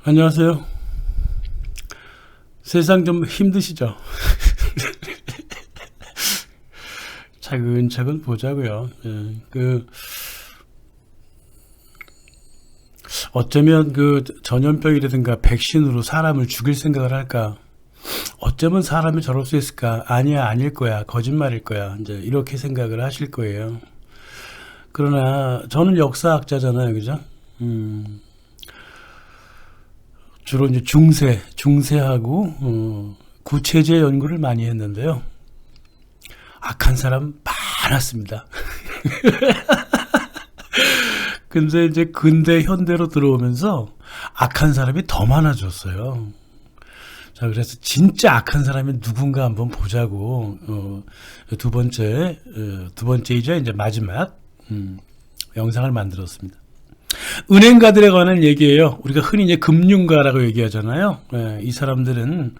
안녕하세요. 세상 좀 힘드시죠? 차근차근 보자고요. 어쩌면 전염병이라든가 백신으로 사람을 죽일 생각을 할까? 어쩌면 사람이 저럴 수 있을까? 아니야, 아닐 거야. 거짓말일 거야. 이제 이렇게 생각을 하실 거예요. 그러나 저는 역사학자잖아요, 그죠? 주로 이제 중세하고 구체제 연구를 많이 했는데요. 악한 사람 많았습니다. 근데 이제 근대 현대로 들어오면서 악한 사람이 더 많아졌어요. 자, 그래서 진짜 악한 사람이 누군가 한번 보자고 두 번째이자 이제 마지막 영상을 만들었습니다. 은행가들에 관한 얘기예요. 우리가 흔히 이제 금융가라고 얘기하잖아요. 이 사람들은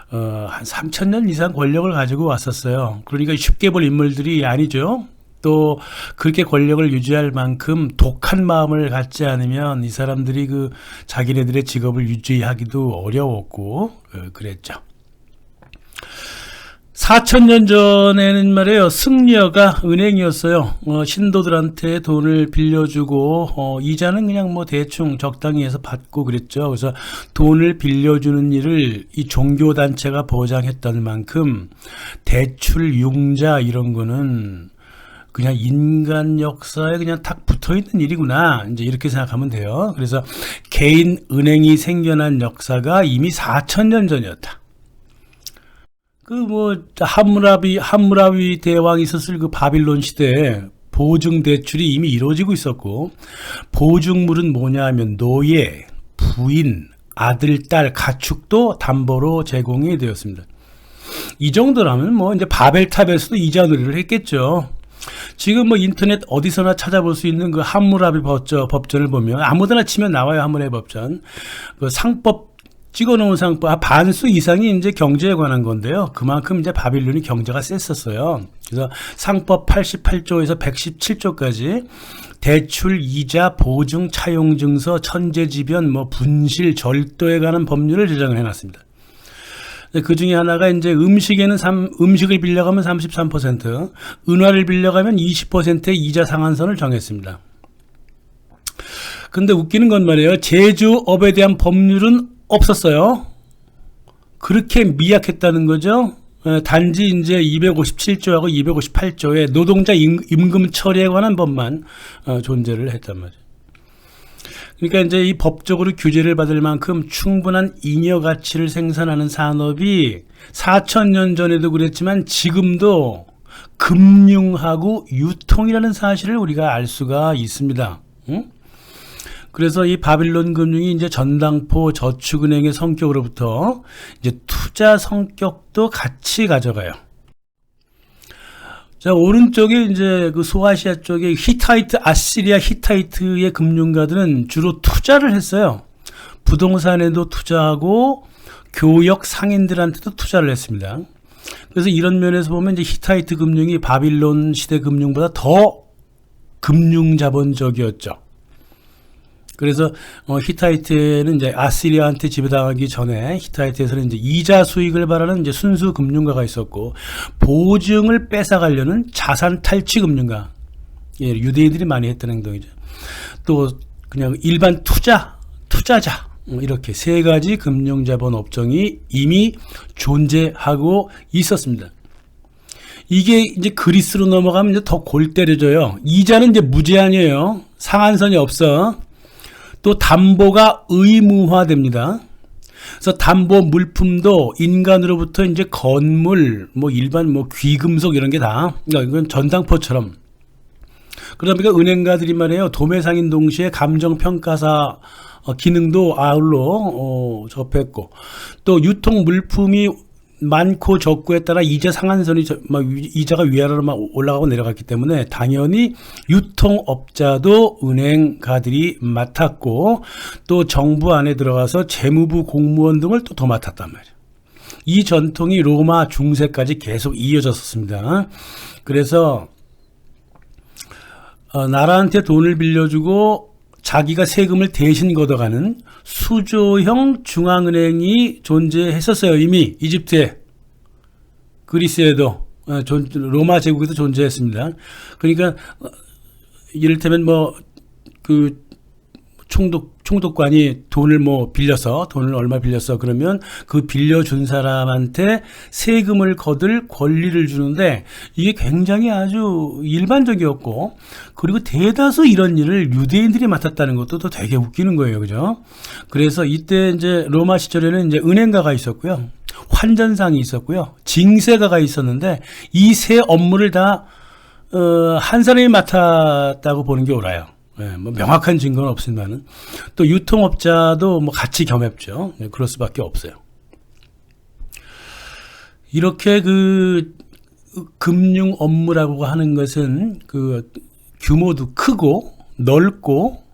한 3,000년 이상 권력을 가지고 왔었어요. 그러니까 쉽게 볼 인물들이 아니죠. 또 그렇게 권력을 유지할 만큼 독한 마음을 갖지 않으면 이 사람들이 자기네들의 직업을 유지하기도 어려웠고 그랬죠. 4,000년 전에는 말이에요, 승려가 은행이었어요. 신도들한테 돈을 빌려주고 이자는 그냥 뭐 대충 적당히 해서 받고 그랬죠. 그래서 돈을 빌려주는 일을 이 종교단체가 보장했던 만큼 대출 융자 이런 거는 그냥 인간 역사에 그냥 탁 붙어있는 일이구나, 이제 이렇게 생각하면 돼요. 그래서 개인 은행이 생겨난 역사가 이미 4,000년 전이었다. 함무라비 대왕이 있었을 바빌론 시대에 보증 대출이 이미 이루어지고 있었고, 보증물은 뭐냐 하면 노예, 부인, 아들, 딸, 가축도 담보로 제공이 되었습니다. 이 정도라면 이제 바벨탑에서도 이자 놀이를 했겠죠. 지금 인터넷 어디서나 찾아볼 수 있는 함무라비 법전을 보면 아무데나 치면 나와요. 함무라비 법전. 상법 찍어놓은 상법 반수 이상이 이제 경제에 관한 건데요. 그만큼 이제 바빌론이 경제가 셌었어요. 그래서 상법 88조에서 117조까지 대출, 이자, 보증, 차용증서, 천재지변, 분실, 절도에 관한 법률을 제정을 해놨습니다. 그 중에 하나가 이제 음식을 빌려가면 33%, 은화를 빌려가면 20%의 이자 상한선을 정했습니다. 근데 웃기는 건 말이에요. 제조업에 대한 법률은 없었어요. 그렇게 미약했다는 거죠. 단지 이제 257조하고 258조에 노동자 임금 처리에 관한 법만 존재를 했단 말이에요. 그러니까 이제 이 법적으로 규제를 받을 만큼 충분한 잉여 가치를 생산하는 산업이 4,000년 전에도 그랬지만 지금도 금융하고 유통이라는 사실을 우리가 알 수가 있습니다. 그래서 이 바빌론 금융이 이제 전당포 저축은행의 성격으로부터 이제 투자 성격도 같이 가져가요. 자, 오른쪽에 이제 소아시아 쪽에 아시리아 히타이트의 금융가들은 주로 투자를 했어요. 부동산에도 투자하고 교역 상인들한테도 투자를 했습니다. 그래서 이런 면에서 보면 이제 히타이트 금융이 바빌론 시대 금융보다 더 금융 자본적이었죠. 그래서 히타이트는 이제 아시리아한테 지배당하기 전에 히타이트에서는 이제 이자 수익을 바라는 이제 순수 금융가가 있었고, 보증을 뺏어가려는 자산 탈취 금융가, 유대인들이 많이 했던 행동이죠. 또 그냥 일반 투자자, 이렇게 세 가지 금융자본 업종이 이미 존재하고 있었습니다. 이게 이제 그리스로 넘어가면 이제 더 골 때려져요. 이자는 이제 무제한이에요. 상한선이 없어. 또 담보가 의무화됩니다. 그래서 담보 물품도 인간으로부터 이제 건물, 일반 귀금속 이런 게 다, 이건 전당포처럼. 그러다 보니까 은행가들이 말이에요, 도매상인 동시에 감정평가사 기능도 아울러 접했고, 또 유통 물품이 많고 적고에 따라 이자 상한선이 이자가 위아래로 올라가고 내려갔기 때문에 당연히 유통업자도 은행가들이 맡았고, 또 정부 안에 들어가서 재무부 공무원 등을 또 더 맡았단 말이에요. 이 전통이 로마 중세까지 계속 이어졌었습니다. 그래서 나라한테 돈을 빌려주고 자기가 세금을 대신 걷어가는 수조형 중앙은행이 존재했었어요. 이미 이집트에, 그리스에도, 로마 제국에도 존재했습니다. 그러니까 이를테면 그 총독관이 돈을 돈을 얼마 빌렸어. 그러면 그 빌려준 사람한테 세금을 거둘 권리를 주는데, 이게 굉장히 아주 일반적이었고, 그리고 대다수 이런 일을 유대인들이 맡았다는 것도 또 되게 웃기는 거예요. 그죠? 그래서 이때 이제 로마 시절에는 이제 은행가가 있었고요. 환전상이 있었고요. 징세가가 있었는데, 이 세 업무를 다, 한 사람이 맡았다고 보는 게 옳아요. 명확한 증거는 없지만은, 또 유통업자도 같이 겸했죠. 그럴 수밖에 없어요. 이렇게 그 금융 업무라고 하는 것은 그 규모도 크고 넓고,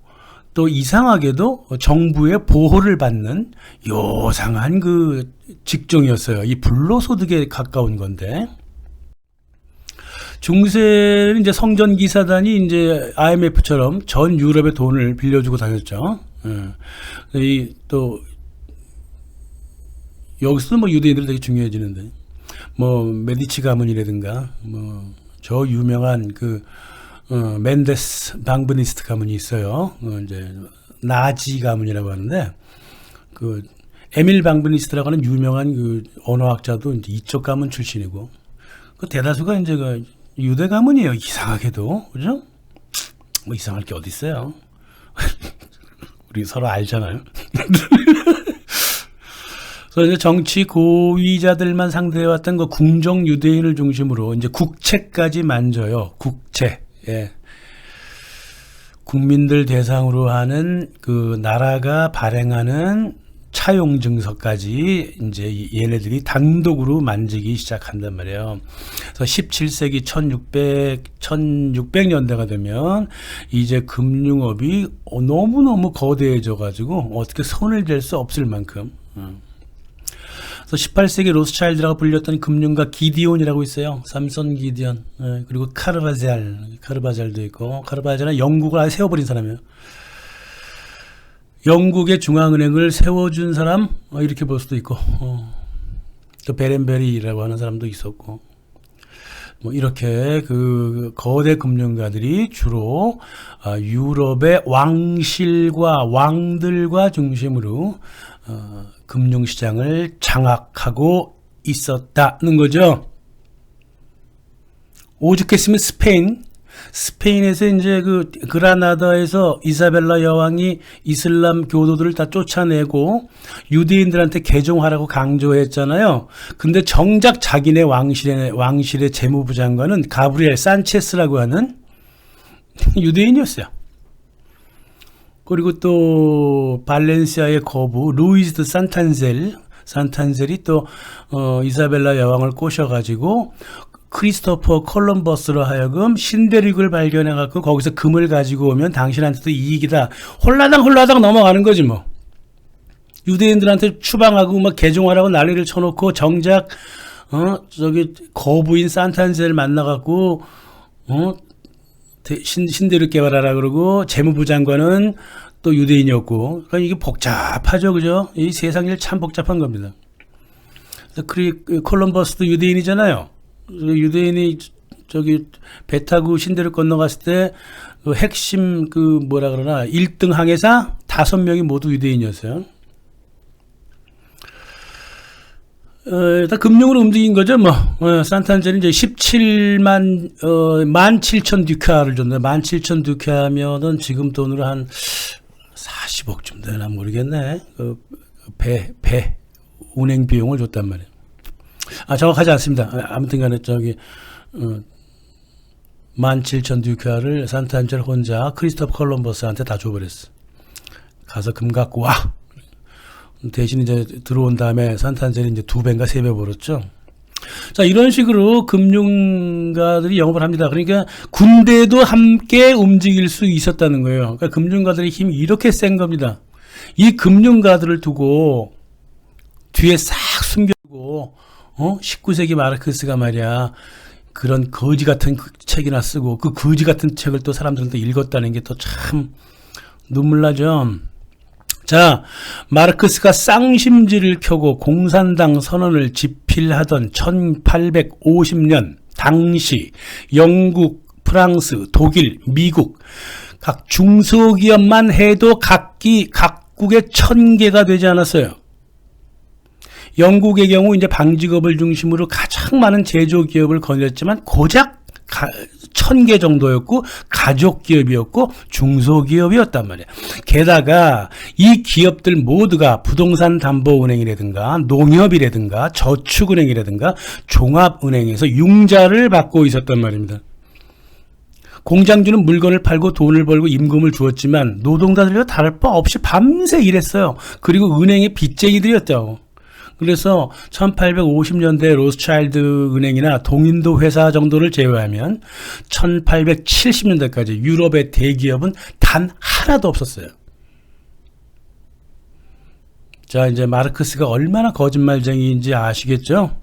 또 이상하게도 정부의 보호를 받는 요상한 그 직종이었어요. 이 불로소득에 가까운 건데, 중세는 이제 성전기사단이 이제 IMF처럼 전 유럽에 돈을 빌려주고 다녔죠. 또 여기서도 유대인들 되게 중요해지는데, 메디치 가문이라든가, 저 유명한 멘데스 방브니스트 가문이 있어요. 이제 나지 가문이라고 하는데, 에밀 방브니스트라고 하는 유명한 언어학자도 이제 이쪽 가문 출신이고, 대다수가 이제 유대 가문이에요. 이상하게도. 그죠? 이상할 게 어디 있어요. 우리 서로 알잖아요. 그래서 이제 정치 고위자들만 상대해왔던 궁정 유대인을 중심으로 이제 국채까지 만져요. 국채. 예. 국민들 대상으로 하는 나라가 발행하는 차용 증서까지 이제 얘네들이 단독으로 만지기 시작한단 말이에요. 그래서 17세기 1600년대가 되면 이제 금융업이 너무너무 거대해져 가지고 어떻게 손을 댈 수 없을 만큼. 그래서 18세기 로스차일드라고 불렸던 금융가 기디온이라고 있어요. 삼손 기디온. 그리고 카르바잘도 있고, 카르바잘은 영국을 아예 세워버린 사람이에요. 영국의 중앙은행을 세워준 사람, 이렇게 볼 수도 있고, 또 베렌베리라고 하는 사람도 있었고, 이렇게 거대 금융가들이 주로 유럽의 왕실과 왕들과 중심으로 금융시장을 장악하고 있었다는 거죠. 오죽했으면 스페인에서 이제 그라나다에서 이사벨라 여왕이 이슬람 교도들을 다 쫓아내고 유대인들한테 개종하라고 강조했잖아요. 근데 정작 자기네 왕실의 재무부 장관은 가브리엘 산체스라고 하는 유대인이었어요. 그리고 또 발렌시아의 거부 루이스 드 산탄셀이 또 이사벨라 여왕을 꼬셔가지고 크리스토퍼 콜럼버스로 하여금 신대륙을 발견해갖고 거기서 금을 가지고 오면 당신한테도 이익이다. 홀라당 넘어가는 거지 뭐. 유대인들한테 추방하고 개종하라고 난리를 쳐놓고 정작 거부인 산탄셀을 만나갖고 신대륙 개발하라 그러고, 재무부 장관은 또 유대인이었고, 그러니까 이게 복잡하죠, 그죠? 이 세상 일 참 복잡한 겁니다. 콜럼버스도 유대인이잖아요. 유대인이 배 타고 신대륙 건너갔을 때 핵심 1등 항해사 5명이 모두 유대인이었어요. 다 금융으로 움직인 거죠, 산탄젤이 이제 17,000 듀카를 줬는데, 17,000 듀카면은 지금 돈으로 한 40억쯤 되나 모르겠네. 운행 비용을 줬단 말이에요. 정확하지 않습니다. 아무튼 간에 17,000 듀카를 산탄젤 혼자 크리스토퍼 콜럼버스한테 다 줘버렸어. 가서 금 갖고 와. 대신 이제 들어온 다음에 산탄젤이 이제 2배인가 3배 벌었죠. 자, 이런 식으로 금융가들이 영업을 합니다. 그러니까 군대도 함께 움직일 수 있었다는 거예요. 그러니까 금융가들의 힘이 이렇게 센 겁니다. 이 금융가들을 두고 뒤에 싹 숨겨두고 19세기 마르크스가 말이야 그런 거지 같은 책이나 쓰고 그 거지 같은 책을 또 사람들은 또 읽었다는 게 또 참 눈물 나죠. 자, 마르크스가 쌍심지를 켜고 공산당 선언을 집필하던 1850년 당시 영국, 프랑스, 독일, 미국 각 중소기업만 해도 각국에 1000개가 되지 않았어요. 영국의 경우 이제 방직업을 중심으로 가장 많은 제조기업을 거느렸지만 고작 1000개 정도였고 가족기업이었고 중소기업이었단 말이에요. 게다가 이 기업들 모두가 부동산담보은행이라든가 농협이라든가 저축은행이라든가 종합은행에서 융자를 받고 있었단 말입니다. 공장주는 물건을 팔고 돈을 벌고 임금을 주었지만 노동자들과 다를 바 없이 밤새 일했어요. 그리고 은행의 빚쟁이들이었다고. 그래서 1850년대 로스차일드 은행이나 동인도 회사 정도를 제외하면 1870년대까지 유럽의 대기업은 단 하나도 없었어요. 자, 이제 마르크스가 얼마나 거짓말쟁이인지 아시겠죠?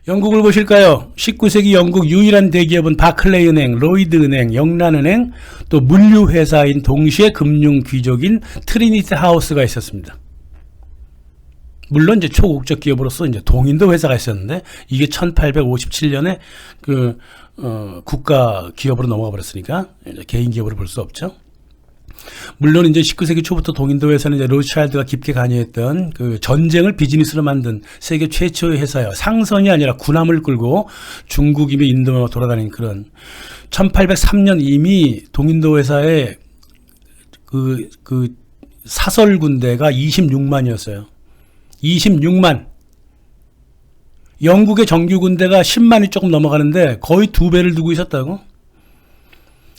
영국을 보실까요? 19세기 영국 유일한 대기업은 바클레이 은행, 로이드 은행, 영란은행, 또 물류회사인 동시에 금융귀족인 트리니티 하우스가 있었습니다. 물론 이제 초국적 기업으로서 이제 동인도 회사가 있었는데 이게 1857년에 국가 기업으로 넘어가 버렸으니까 이제 개인 기업으로 볼 수 없죠. 물론 이제 19세기 초부터 동인도 회사는 이제 로스차일드가 깊게 관여했던 그 전쟁을 비즈니스로 만든 세계 최초의 회사예요. 상선이 아니라 군함을 끌고 중국이며 인도로 돌아다니는 그런 1803년 이미 동인도 회사의 그 사설 군대가 26만이었어요. 26만. 영국의 정규 군대가 10만이 조금 넘어가는데 거의 2배를 두고 있었다고.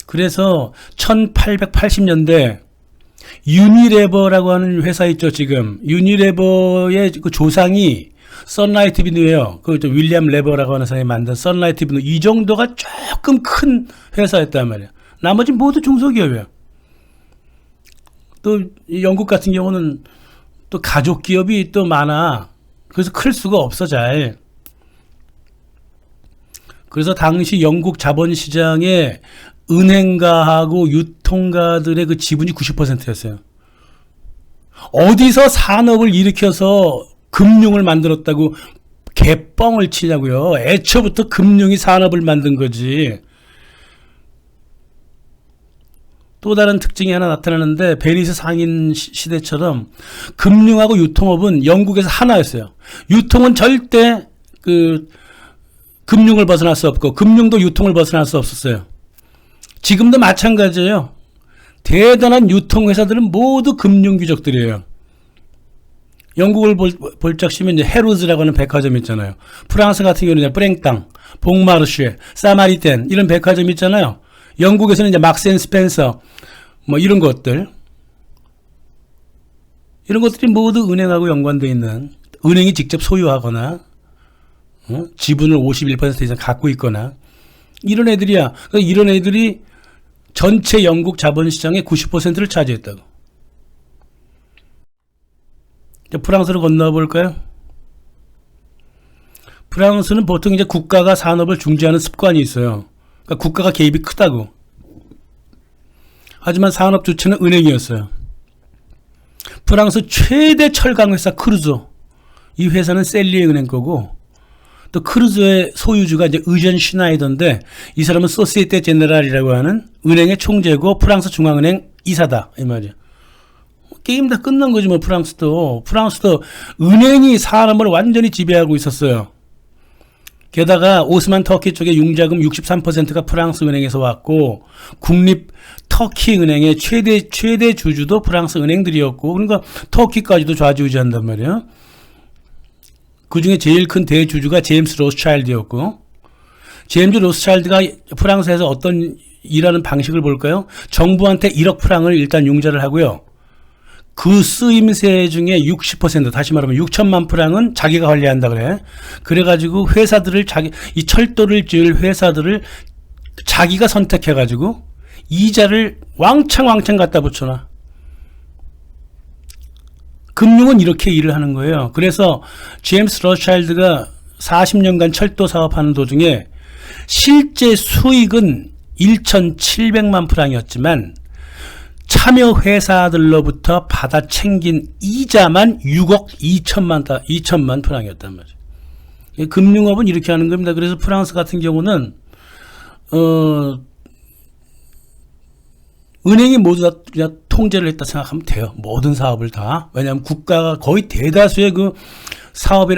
그래서 1880년대 유니레버라고 하는 회사 있죠, 지금. 유니레버의 그 조상이 선라이트 비누예요. 그 윌리엄 레버라고 하는 사람이 만든 선라이트 비누. 이 정도가 조금 큰 회사였단 말이에요. 나머지 모두 중소기업이에요. 또 영국 같은 경우는 또 가족 기업이 또 많아. 그래서 클 수가 없어 잘. 그래서 당시 영국 자본시장에 은행가하고 유통가들의 그 지분이 90%였어요. 어디서 산업을 일으켜서 금융을 만들었다고 개뻥을 치냐고요. 애초부터 금융이 산업을 만든 거지. 또 다른 특징이 하나 나타나는데 베니스 상인 시대처럼 금융하고 유통업은 영국에서 하나였어요. 유통은 절대 금융을 벗어날 수 없고 금융도 유통을 벗어날 수 없었어요. 지금도 마찬가지예요. 대단한 유통회사들은 모두 금융귀족들이에요. 영국을 볼적시면 이제 헤로즈라고 하는 백화점 있잖아요. 프랑스 같은 경우는 프랭땅, 봉마르쉐, 사마리텐 이런 백화점 있잖아요. 영국에서는 이제 막스 앤 스펜서 뭐 이런 것들, 이런 것들이 모두 은행하고 연관되어 있는, 은행이 직접 소유하거나 지분을 51% 이상 갖고 있거나 이런 애들이야. 그러니까 이런 애들이 전체 영국 자본시장의 90%를 차지했다고. 프랑스로 건너와 볼까요? 프랑스는 보통 이제 국가가 산업을 중지하는 습관이 있어요. 그러니까 국가가 개입이 크다고. 하지만 산업 주체는 은행이었어요. 프랑스 최대 철강 회사 크루조. 이 회사는 셀리의 은행 거고, 또 크루조의 소유주가 이제 의전 슈나이더인데 이 사람은 소시에테 제네랄이라고 하는 은행의 총재고 프랑스 중앙은행 이사다 이 말이야. 게임 다 끝난 거지 뭐. 프랑스도 은행이 산업을 완전히 지배하고 있었어요. 게다가 오스만 터키 쪽의 융자금 63%가 프랑스 은행에서 왔고 국립 터키 은행의 최대 주주도 프랑스 은행들이었고, 그러니까 터키까지도 좌지우지한단 말이에요. 그 중에 제일 큰 대주주가 제임스 로스차일드였고, 제임스 로스차일드가 프랑스에서 어떤 일하는 방식을 볼까요? 정부한테 1억 프랑을 일단 융자를 하고요. 그 쓰임세 중에 60%, 다시 말하면 6천만 프랑은 자기가 관리한다 그래. 그래가지고 회사들을 이 철도를 지을 회사들을 자기가 선택해가지고 이자를 왕창 갖다 붙여놔. 금융은 이렇게 일을 하는 거예요. 그래서 제임스 로스차일드가 40년간 철도 사업하는 도중에 실제 수익은 1,700만 프랑이었지만 참여 회사들로부터 받아 챙긴 이자만 6억 2천만 프랑이었단 말이에요. 금융업은 이렇게 하는 겁니다. 그래서 프랑스 같은 경우는 은행이 모두 다 그냥 통제를 했다 생각하면 돼요. 모든 사업을 다. 왜냐하면 국가가 거의 대다수의 그 사업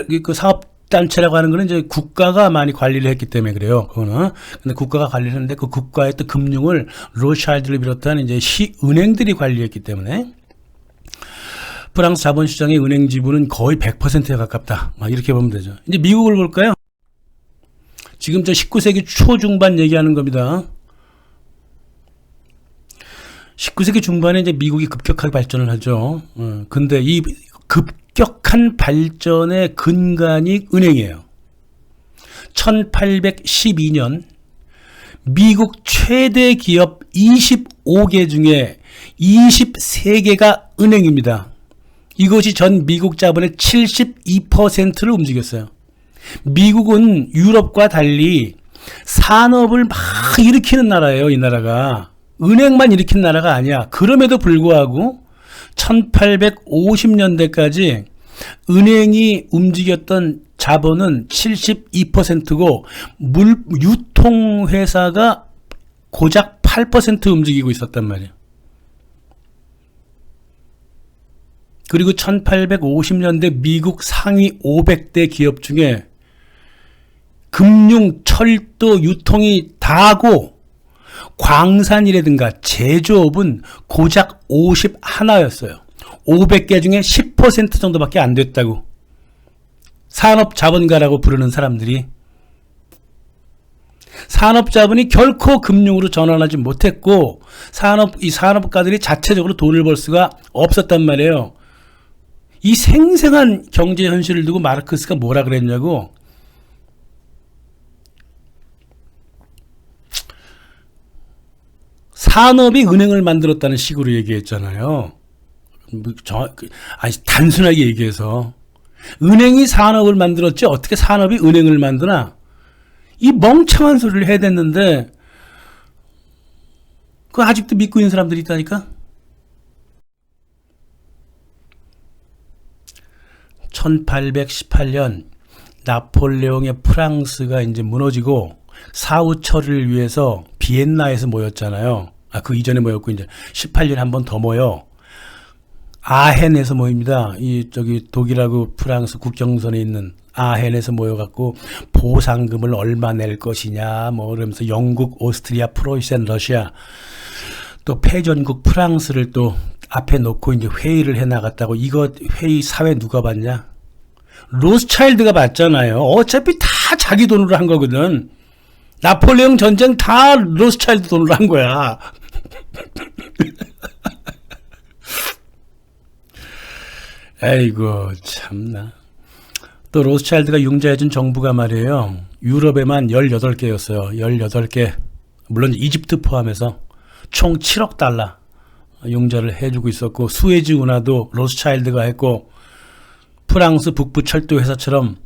단체라고 하는 거는 이제 국가가 많이 관리를 했기 때문에 그래요. 그거는. 근데 국가가 관리를 했는데 그 국가의 또 금융을 로스차일드를 비롯한 이제 은행들이 관리했기 때문에 프랑스 자본시장의 은행 지분은 거의 100%에 가깝다. 막 이렇게 보면 되죠. 이제 미국을 볼까요? 지금 저 19세기 초중반 얘기하는 겁니다. 19세기 중반에 이제 미국이 급격하게 발전을 하죠. 근데 이 급격한 발전의 근간이 은행이에요. 1812년 미국 최대 기업 25개 중에 23개가 은행입니다. 이것이 전 미국 자본의 72%를 움직였어요. 미국은 유럽과 달리 산업을 막 일으키는 나라예요. 이 나라가. 은행만 일으킨 나라가 아니야. 그럼에도 불구하고 1850년대까지 은행이 움직였던 자본은 72%고 유통회사가 고작 8% 움직이고 있었단 말이에요. 그리고 1850년대 미국 상위 500대 기업 중에 금융, 철도, 유통이 다고 광산이라든가 제조업은 고작 51였어요. 500개 중에 10% 정도밖에 안 됐다고. 산업자본가라고 부르는 사람들이. 산업자본이 결코 금융으로 전환하지 못했고 이 산업가들이 자체적으로 돈을 벌 수가 없었단 말이에요. 이 생생한 경제 현실을 두고 마르크스가 뭐라 그랬냐고. 산업이 은행을 만들었다는 식으로 얘기했잖아요. 아니, 단순하게 얘기해서. 은행이 산업을 만들었지 어떻게 산업이 은행을 만드나? 이 멍청한 소리를 해댔는데 그거 아직도 믿고 있는 사람들이 있다니까? 1818년 나폴레옹의 프랑스가 이제 무너지고 사후 처리를 위해서 비엔나에서 모였잖아요. 그 이전에 모였고 이제 18년에 한 번 더 모여. 아헨에서 모입니다. 독일하고 프랑스 국경선에 있는 아헨에서 모여갖고 보상금을 얼마 낼 것이냐, 그러면서 영국, 오스트리아, 프로이센, 러시아, 또 패전국 프랑스를 또 앞에 놓고 이제 회의를 해나갔다고. 이거 회의 사회 누가 봤냐? 로스차일드가 봤잖아요. 어차피 다 자기 돈으로 한 거거든. 나폴레옹 전쟁 다 로스차일드 돈으로 한 거야. 아이고 참나. 또 로스차일드가 융자해준 정부가 말이에요. 유럽에만 18개였어요. 18개. 물론 이집트 포함해서 총 7억 달러 융자를 해주고 있었고, 수에즈 운하도 로스차일드가 했고, 프랑스 북부 철도 회사처럼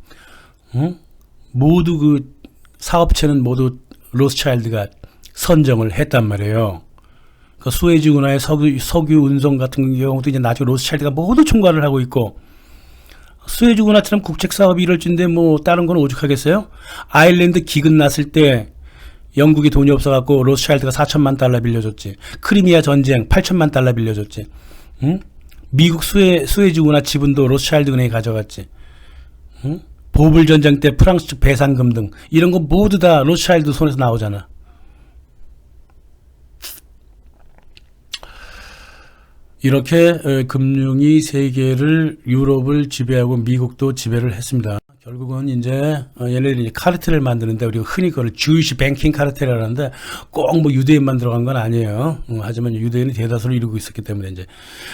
모두 그 사업체는 모두 로스차일드가 선정을 했단 말이에요. 그 수에즈 운하의 석유 운송 같은 경우도 이제 나중에 로스차일드가 모두 총괄을 하고 있고, 수에즈 운하처럼 국책 사업이 이럴진데 다른 건 오죽하겠어요? 아일랜드 기근 났을 때 영국이 돈이 없어갖고 로스차일드가 4천만 달러 빌려줬지. 크리미아 전쟁 8천만 달러 빌려줬지. 응? 미국 수에즈 운하 지분도 로스차일드 은행이 가져갔지. 응? 보불 전쟁 때 프랑스 측 배상금 등 이런 거 모두 다 로스차일드 손에서 나오잖아. 이렇게 금융이 세계를, 유럽을 지배하고 미국도 지배를 했습니다. 결국은 이제 얘네들이 카르텔을 만드는데, 우리가 흔히 그걸 주이시 뱅킹 카르텔이라고 하는데 꼭 유대인만 들어간 건 아니에요. 하지만 유대인이 대다수를 이루고 있었기 때문에 이제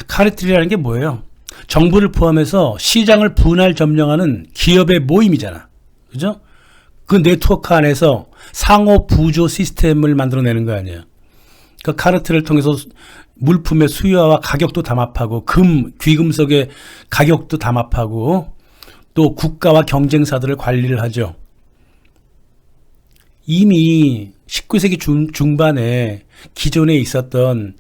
카르텔이라는 게 뭐예요? 정부를 포함해서 시장을 분할 점령하는 기업의 모임이잖아. 그죠? 그 네트워크 안에서 상호 부조 시스템을 만들어내는 거 아니에요. 그 카르텔을 통해서 물품의 수요와 가격도 담합하고, 귀금속의 가격도 담합하고, 또 국가와 경쟁사들을 관리를 하죠. 이미 19세기 중반에 기존에 있었던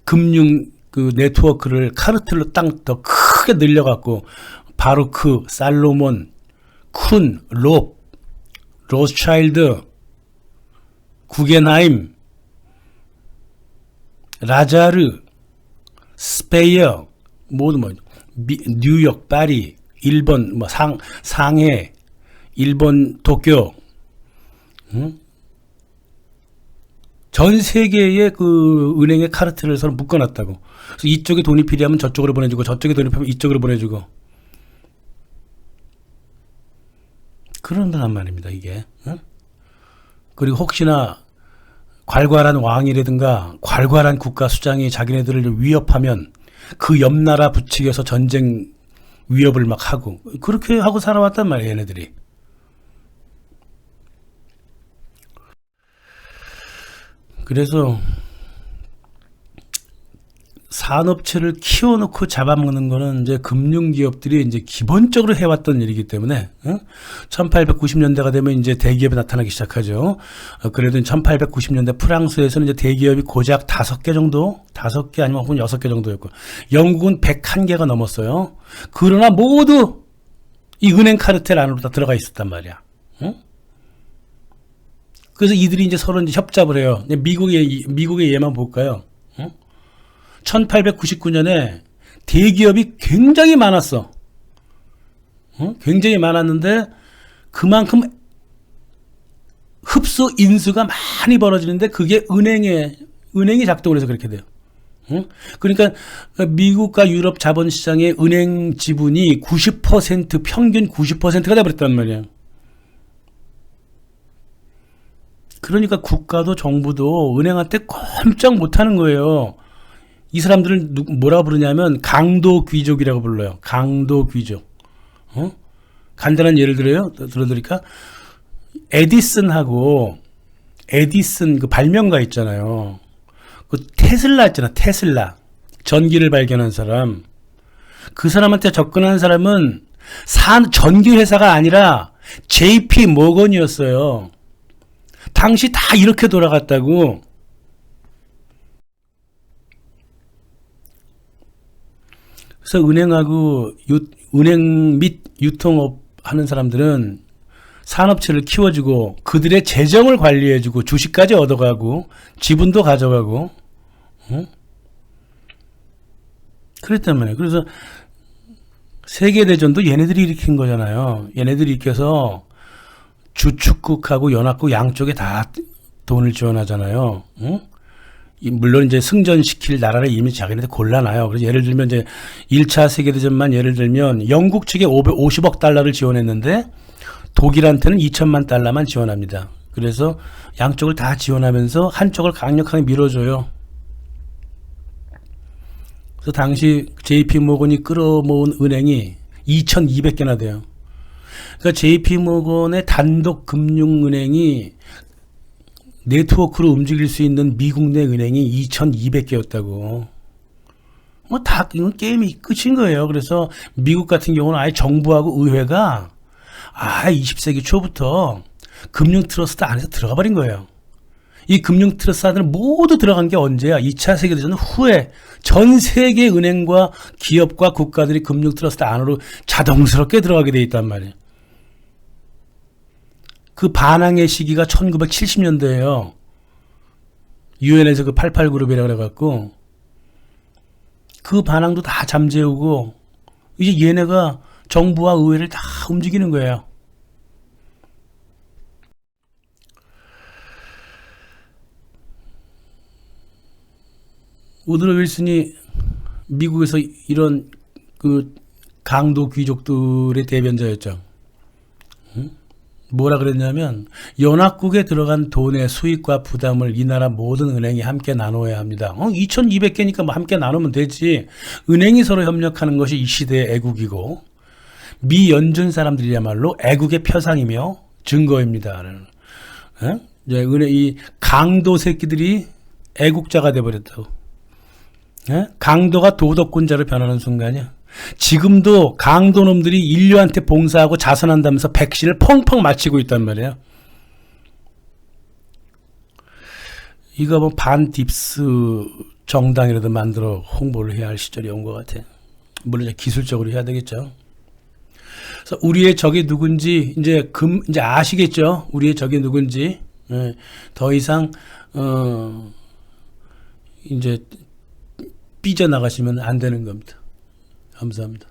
금융 그 네트워크를 카르텔로 땅 더 크게 늘려갖고 바루크, 살로몬, 쿤, 롭, 로스차일드, 구겐하임, 라자르, 스페이어, 모두 뉴욕, 파리, 일본, 상해, 일본, 도쿄, 전 세계의 그 은행의 카르텔을 서로 묶어놨다고. 그래서 이쪽에 돈이 필요하면 저쪽으로 보내주고, 저쪽에 돈이 필요하면 이쪽으로 보내주고. 그런단 말입니다, 이게. 그리고 혹시나 괄괄한 왕이라든가 괄괄한 국가 수장이 자기네들을 위협하면 그 옆 나라 부추겨서 전쟁 위협을 막 하고, 그렇게 하고 살아왔단 말이에요, 얘네들이. 그래서 산업체를 키워놓고 잡아먹는 거는 이제 금융기업들이 이제 기본적으로 해왔던 일이기 때문에, 1890년대가 되면 이제 대기업이 나타나기 시작하죠. 그래도 1890년대 프랑스에서는 이제 대기업이 고작 5개 정도, 5개 아니면 혹은 6개 정도였고, 영국은 101개가 넘었어요. 그러나 모두 이 은행 카르텔 안으로 다 들어가 있었단 말이야. 그래서 이들이 이제 서로 이제 협잡을 해요. 미국의 예만 볼까요? 1899년에 대기업이 굉장히 많았어. 굉장히 많았는데 그만큼 흡수 인수가 많이 벌어지는데 그게 은행이 작동을 해서 그렇게 돼요. 그러니까 미국과 유럽 자본시장의 은행 지분이 90% 평균 90%가 돼버렸단 말이에요. 그러니까 국가도 정부도 은행한테 꼼짝 못하는 거예요. 이 사람들을 뭐라고 부르냐면 강도 귀족이라고 불러요. 강도 귀족. 간단한 예를 들어드릴까? 에디슨 그 발명가 있잖아요. 그 테슬라 있잖아. 테슬라. 전기를 발견한 사람. 그 사람한테 접근한 사람은 전기 회사가 아니라 JP 모건이었어요. 당시 다 이렇게 돌아갔다고. 그래서 은행 및 유통업 하는 사람들은 산업체를 키워주고 그들의 재정을 관리해주고 주식까지 얻어가고 지분도 가져가고, 그랬단 말이에요. 그래서 세계대전도 얘네들이 일으킨 거잖아요. 얘네들이 일으켜서 주축국하고 연합국 양쪽에 다 돈을 지원하잖아요. 물론 이제 승전시킬 나라를 이미 자기네들 골라놔요. 그래서 예를 들면 이제 1차 세계대전만 예를 들면 영국 측에 550억 달러를 지원했는데 독일한테는 2천만 달러만 지원합니다. 그래서 양쪽을 다 지원하면서 한쪽을 강력하게 밀어줘요. 그래서 당시 JP 모건이 끌어모은 은행이 2,200개나 돼요. 그러니까 JP 모건의 단독 금융은행이 네트워크로 움직일 수 있는 미국 내 은행이 2,200개였다고. 이건 게임이 끝인 거예요. 그래서 미국 같은 경우는 아예 정부하고 의회가 20세기 초부터 금융 트러스트 안에서 들어가 버린 거예요. 이 금융 트러스트 안에 모두 들어간 게 언제야? 2차 세계대전 후에 전 세계 은행과 기업과 국가들이 금융 트러스트 안으로 자동스럽게 들어가게 돼 있단 말이에요. 그 반항의 시기가 1970년대예요. 유엔에서 그 88그룹이라고 그래갖고 그 반항도 다 잠재우고 이제 얘네가 정부와 의회를 다 움직이는 거예요. 우드로 윌슨이 미국에서 이런 그 강도 귀족들의 대변자였죠. 뭐라 그랬냐면 연합국에 들어간 돈의 수익과 부담을 이 나라 모든 은행이 함께 나눠야 합니다. 2,200개니까 뭐 함께 나누면 되지. 은행이 서로 협력하는 것이 이 시대의 애국이고 미 연준 사람들이야말로 애국의 표상이며 증거입니다. 이제 이 강도 새끼들이 애국자가 돼버렸다고. 강도가 도덕군자로 변하는 순간이야. 지금도 강도놈들이 인류한테 봉사하고 자선한다면서 백신을 펑펑 맞히고 있단 말이에요. 이거 반 딥스 정당이라도 만들어 홍보를 해야 할 시절이 온 것 같아. 물론 이제 기술적으로 해야 되겠죠. 그래서 우리의 적이 누군지 이제 아시겠죠? 우리의 적이 누군지. 예, 더 이상 이제 삐져나가시면 안 되는 겁니다. 감사합니다.